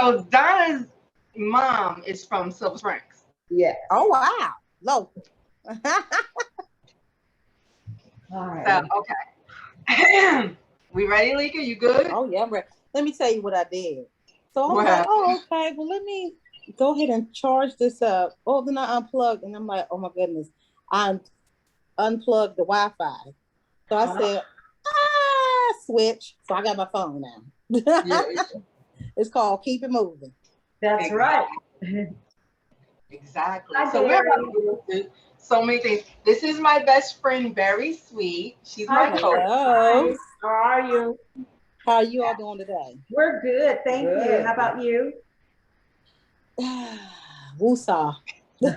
So Donna's mom is from Silver Springs. Yeah. Oh wow, local. All So right. okay. We ready, Lika? You good? Oh yeah, let me tell you what I did. So I was like, Wow. oh okay, well let me go ahead and charge this up. Oh, then I unplugged, and I'm like, oh my goodness, I unplugged the Wi-Fi. So I said, switch. So I got my phone now. Yeah. It's called Keep It Moving. That's right. Exactly. Hi, So we're Barry. about to do so many things. This is my best friend, Barry Sweet. She's my Hi, coach. Hello. How are you? How are you all doing today? We're good, thank you. How about you? Woosah. We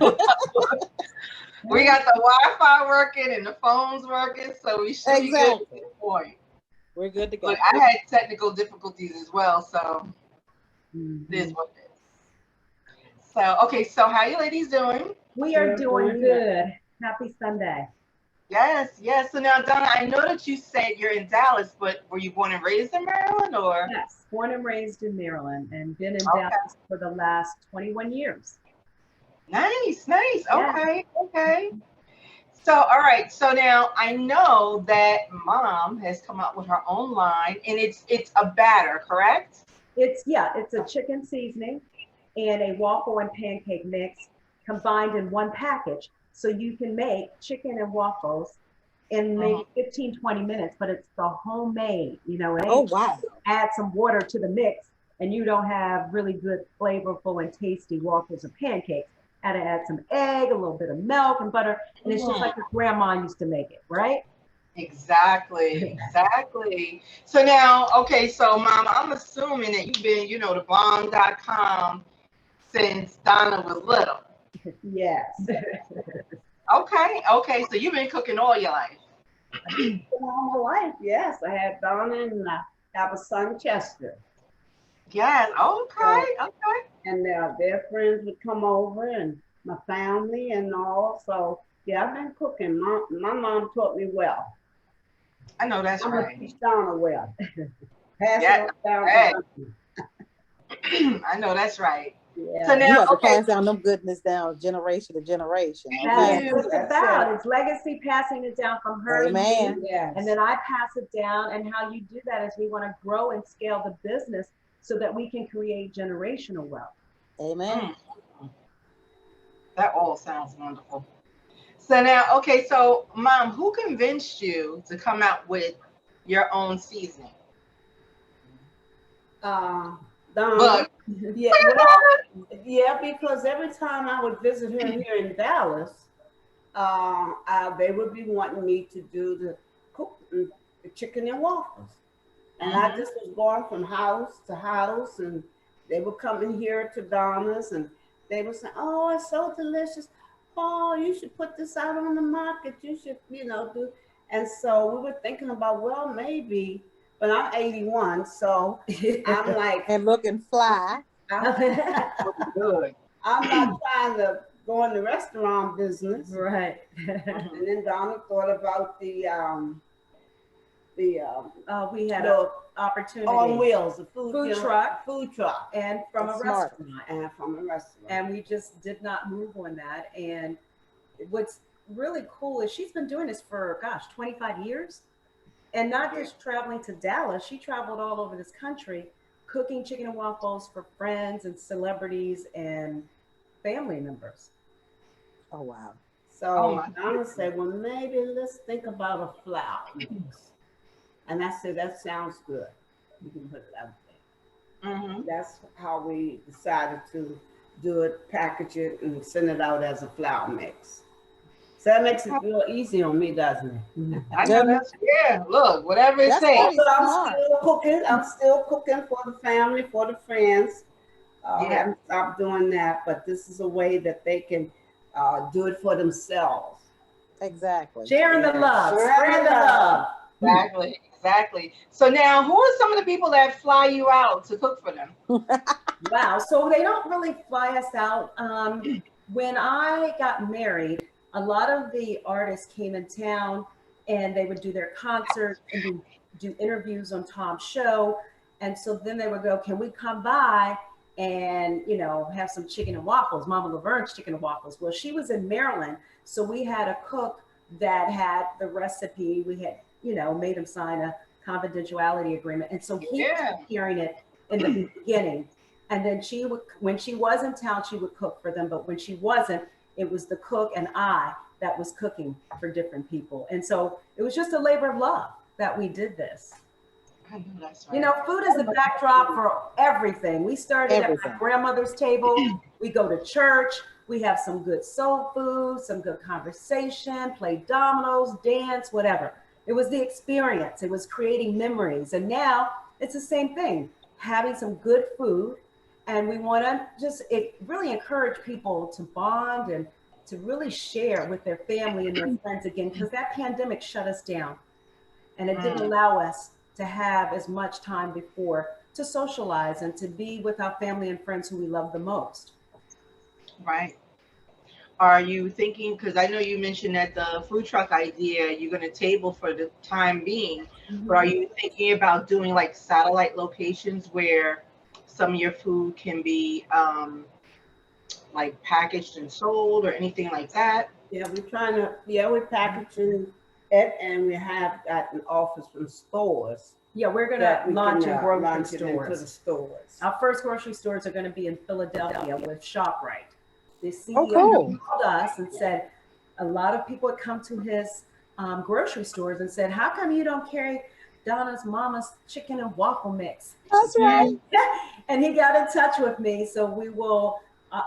got the Wi-Fi working and the phones working, so we should be good at this point. We're good to go. Look, I had technical difficulties as well, so this is what it is. So, okay, so how you ladies doing? We are doing good. Happy Sunday. Yes, yes. So now, Donna, I know that you said you're in Dallas, but were you born and raised in Maryland, or? Yes, born and raised in Maryland and been in Dallas for the last 21 years. Nice, nice. Yeah. Okay, okay. So, all right. So now I know that Mom has come up with her own line, and it's a batter, correct? It's a chicken seasoning and a waffle and pancake mix combined in one package. So you can make chicken and waffles in maybe 15, 20 minutes, but it's the homemade, and wow. add some water to the mix and you don't have really good, flavorful and tasty waffles or pancakes. Add some egg, a little bit of milk and butter, and it's just like your grandma used to make it, right? Exactly, exactly. So now, okay, so Mom, I'm assuming that you've been, the bomb.com since Donna was little. Yes. Okay, so you've been cooking all your life. All my life, yes. I had Donna and I have a son, Chester. Yes, okay. And their friends would come over and my family and all. So, yeah, I've been cooking. My mom taught me well. I know that's I'm right. going to teach Donna well. Pass Yeah, it down right. to I know that's right. Yeah. So now, you have to pass down them goodness down generation to generation. That's Okay. what it's about. It's legacy, passing it down from her to Amen. you, Yes. and then I pass it down. And how you do that is we want to grow and scale the business so that we can create generational wealth. Amen. That all sounds wonderful. So now, okay, so Mom, who convinced you to come out with your own seasoning? Donna. Look. Yeah, yeah, because every time I would visit her here in Dallas, they would be wanting me to do the chicken and waffles. And I just was going from house to house, and they would come in here to Donna's, and they would say, "Oh, it's so delicious. Oh, you should put this out on the market. You should, do." And so we were thinking about, well, maybe, but I'm 81, so I'm like, and looking fly. Good. I'm not trying to go in the restaurant business. Right. And then Donna thought about we had an opportunity on wheels, a food truck, and from a restaurant. And we just did not move on that. And what's really cool is she's been doing this for 25 years, and not just traveling to Dallas. She traveled all over this country cooking chicken and waffles for friends and celebrities and family members. Oh wow. So Donna said, well, maybe let's think about a flour mix. And I said, that sounds good. We can put it out there. That's how we decided to do it, package it, and send it out as a flour mix. So that makes it real easy on me, doesn't it? I know that's, look, whatever it takes. But I'm still cooking for the family, for the friends. I haven't stopped doing that, but this is a way that they can do it for themselves. Exactly. Sharing the love. Spread the love. Exactly. So now, who are some of the people that fly you out to cook for them? Wow. So they don't really fly us out. When I got married, a lot of the artists came in town and they would do their concerts and do interviews on Tom's show. And so then they would go, can we come by and, you know, have some chicken and waffles, Mama LaVerne's chicken and waffles. Well, she was in Maryland, so we had a cook that had the recipe. We had, you know, made him sign a confidentiality agreement. And so he was hearing it in the beginning. And then she would, when she was in town, she would cook for them. But when she wasn't, it was the cook and I that was cooking for different people. And so it was just a labor of love that we did this. I know that's right. You know, food is the backdrop for everything. We started at my grandmother's table. We go to church. We have some good soul food, some good conversation, play dominoes, dance, whatever. It was the experience. It was creating memories. And now it's the same thing, having some good food. And we want to just really encourage people to bond and to really share with their family and their friends again, because that pandemic shut us down. And it didn't allow us to have as much time before to socialize and to be with our family and friends who we love the most. Right. Are you thinking, because I know you mentioned that the food truck idea, you're going to table for the time being, but are you thinking about doing like satellite locations where some of your food can be like packaged and sold or anything like that? Yeah, we're trying to, we're packaging it, and we have got an office from stores. Yeah, we're going to launch in grocery into the stores. Our first grocery stores are going to be in Philadelphia with ShopRite. The CEO called us and said a lot of people had come to his grocery stores and said, how come you don't carry Donna's mama's chicken and waffle mix? That's right. And he got in touch with me. So we will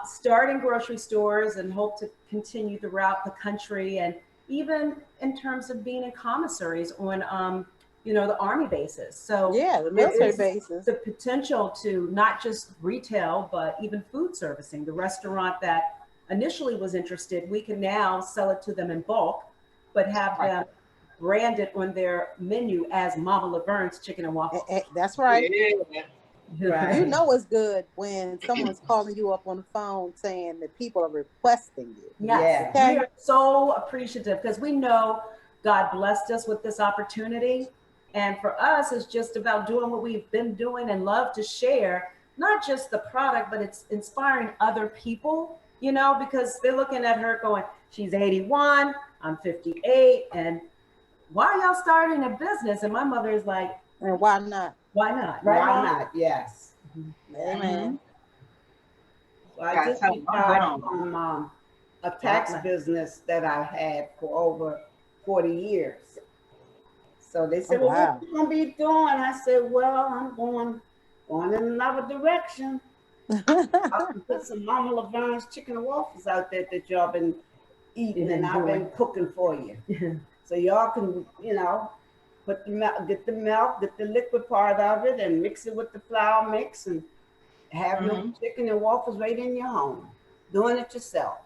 start in grocery stores and hope to continue throughout the country, and even in terms of being in commissaries on you know, the Army bases. So yeah, the military bases. The potential to not just retail, but even food servicing. The restaurant that initially was interested, we can now sell it to them in bulk, but have them branded on their menu as Mama LaVerne's chicken and waffles. That's right. Right. You know it's good when someone's calling you up on the phone saying that people are requesting you. Yes. We are so appreciative because we know God blessed us with this opportunity. And for us, it's just about doing what we've been doing and love to share, not just the product, but it's inspiring other people, you know, because they're looking at her going, she's 81, I'm 58, and why are y'all starting a business? And my mother is like, and why not? Why not? Right? Why not? Yes. Amen. So I just retired from a tax business that I had for over 40 years. So they said, well, what are you going to be doing? I said, well, I'm going in another direction. I can put some Mama LaVerne's chicken and waffles out there that y'all been eating and I've been cooking for you. So y'all can, you know, put the milk, get the liquid part of it and mix it with the flour mix and have your chicken and waffles right in your home. Doing it yourself.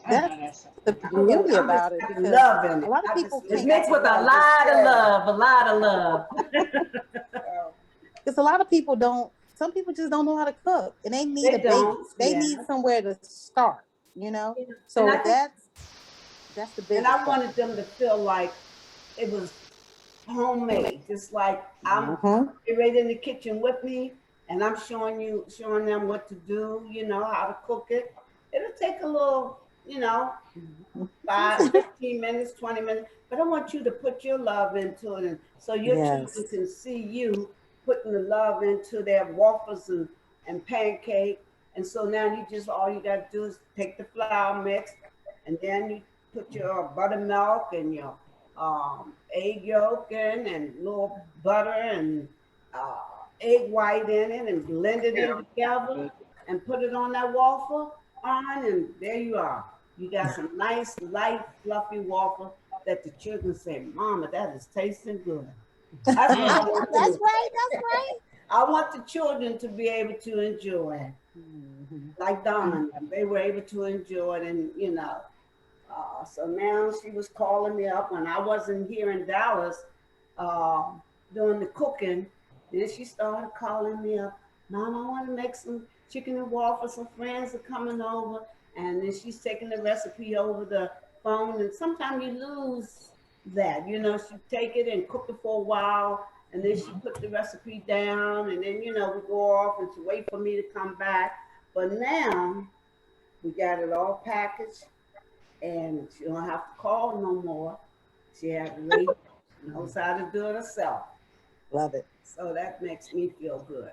That's the beauty about it, because loving it. A lot of people it's mixed with a lot of love. Because a lot of people don't. Some people just don't know how to cook, and they need a base. They need somewhere to start. You know, so that's the big. And I wanted them to feel like it was homemade, just like I'm right in the kitchen with me, and I'm showing them what to do. You know how to cook it. It'll take a little. You know, 5, 15 minutes, 20 minutes. But I want you to put your love into it, and so your children can see you putting the love into their waffles and pancake. And so now all you got to do is take the flour mix, and then you put your buttermilk and your egg yolk in, and little butter and egg white in it, and blend it in together, and put it on that waffle and there you are. You got some nice, light, fluffy waffle that the children say, Mama, that is tasting good. That's right. That's right. I want the children to be able to enjoy it. Like Donna, they were able to enjoy it, and you know. So now she was calling me up when I wasn't here in Dallas doing the cooking. Then she started calling me up, Mom, I want to make some chicken and waffles. Some friends are coming over. And then she's taking the recipe over the phone. And sometimes you lose that. You know, she take it and cook it for a while. and then she put the recipe down, and then, we go off and she wait for me to come back. But now we got it all packaged, and she don't have to call no more. She has she knows how to do it herself. Love it. So that makes me feel good.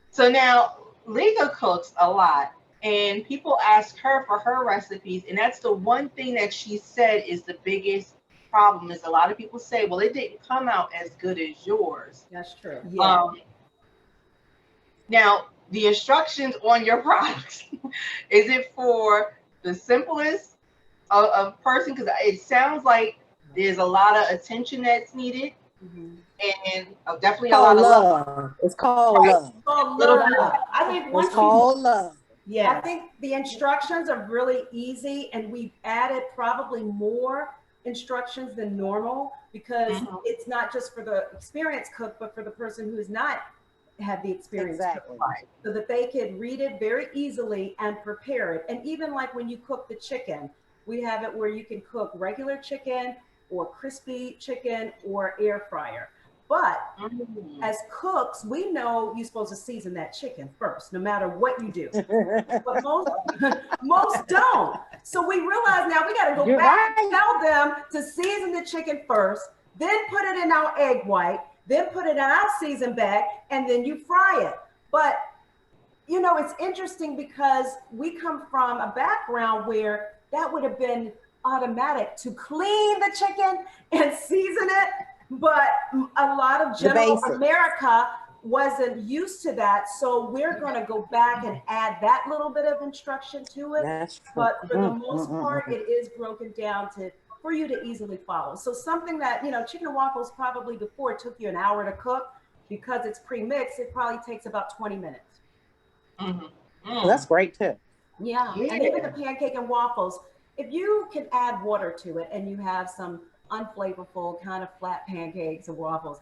So now Liga cooks a lot, and people ask her for her recipes, and that's the one thing that she said is the biggest problem. Is a lot of people say, well, it didn't come out as good as yours. That's true. Yeah. Now the instructions on your products, is it for the simplest of person? Because it sounds like there's a lot of attention that's needed, and definitely a lot of love. It's called love. I think It's called love. Yeah. I think the instructions are really easy, and we've added probably more instructions than normal because it's not just for the experienced cook, but for the person who's not had the experience. Exactly. So that they could read it very easily and prepare it. And even like when you cook the chicken, we have it where you can cook regular chicken or crispy chicken or air fryer. But as cooks, we know you're supposed to season that chicken first, no matter what you do. But most don't. So we realize now we got to go back and tell them to season the chicken first, then put it in our egg white, then put it in our seasoned bag, and then you fry it. But, it's interesting because we come from a background where that would have been automatic to clean the chicken and season it. But a lot of general America wasn't used to that. So we're going to go back and add that little bit of instruction to it. But for the most part, it is broken down for you to easily follow. So something that, chicken and waffles probably before it took you an hour to cook, because it's pre-mixed, it probably takes about 20 minutes. Well, that's great too. Yeah. And even the pancake and waffles, if you can add water to it and you have some unflavorful kind of flat pancakes and waffles,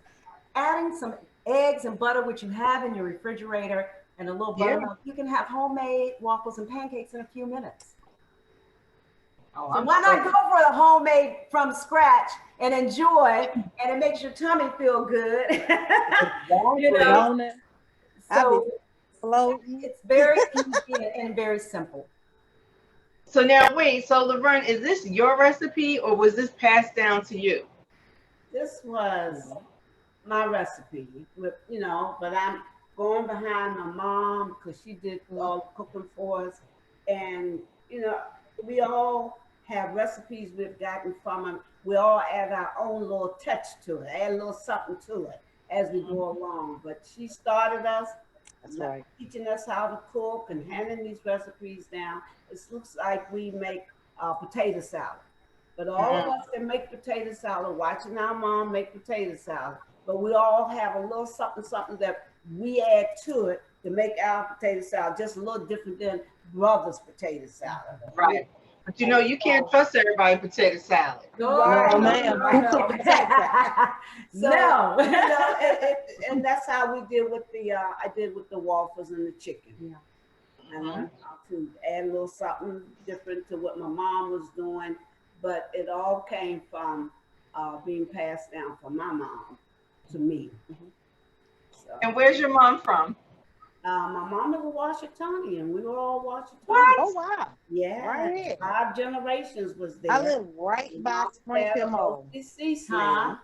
adding some eggs and butter, which you have in your refrigerator, and a little buttermilk, you can have homemade waffles and pancakes in a few minutes. So why not go for the homemade from scratch and enjoy, and it makes your tummy feel good. So it's very easy and very simple. So now wait, so LaVerne, is this your recipe or was this passed down to you? This was my recipe, but I'm going behind my mom because she did all the cooking for us. And, we all have recipes we've gotten from them. We all add our own little touch to it, add a little something to it as we go along. But she started us, teaching us how to cook and handing these recipes down. It looks like we make potato salad. But all of us that make potato salad, watching our mom make potato salad, but we all have a little something that we add to it to make our potato salad just a little different than brother's potato salad. Right. But you can't trust everybody potato salad. No, ma'am. And that's how we did with I did with the waffles and the chicken. Yeah. And I learned how to add a little something different to what my mom was doing, but it all came from being passed down from my mom to me. So, and where's your mom from? My mom is a Washingtonian. We were all Washingtonians. What? Oh, wow. Yeah. Right here. 5 generations was there. I live right by Springfield Mall. Huh?